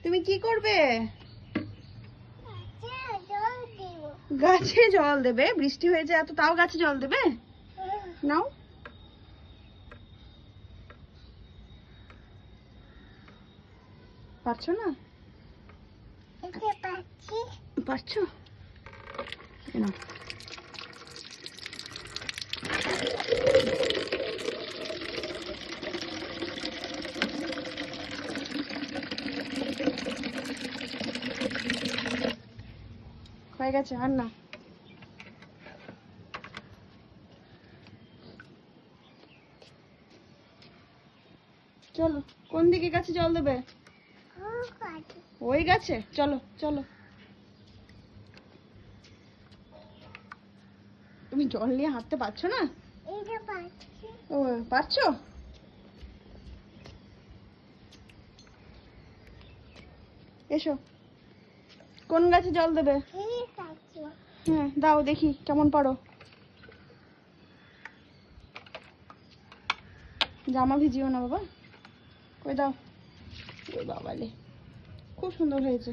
তুমি কি করবে? গাছে জল দেবে? বৃষ্টি হয়েছে এত, তাও গাছে জল দেবে? নাও। পারছো না? পারছো? নাও। হয়ে গেছে, আর না। চলো, কোন দিকে গাছে জল দেবে? ওই গাছে, চলো চলো। তুমি জল নিয়ে হাঁটতে পারছো না? ও, পারছো? এসো। কোন গাছে জল দেবে? হ্যাঁ, দাও দেখি কেমন পারো। জামা ভিজিও না বাবা। ওই দাও। ওই বাবালে, খুব সুন্দর হয়েছে।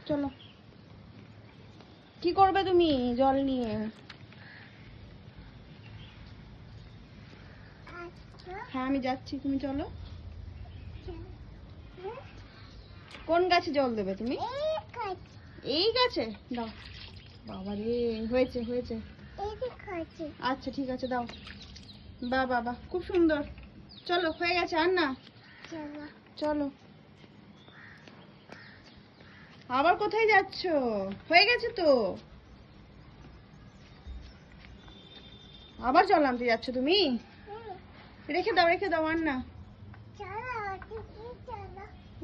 চলো, কি করবে তুমি জল নিয়ে? হ্যাঁ, আমি যাচ্ছি, তুমি চলো। কোন গাছে জল দেবে তুমি? এই গাছে দাও। বাবা রে, হয়েছে হয়েছে। আচ্ছা ঠিক আছে, দাও। বাহ বাহ বাহ, খুব সুন্দর। চলো, হয়ে গেছে, আর না। চলো। আবার কোথায় যাচ্ছ? হয়ে গেছে তো। আবার জল আনতে যাচ্ছ তুমি? রেখে দাও রেখে দাও, আর না।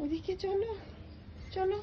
ওদিকে চলো। চলো।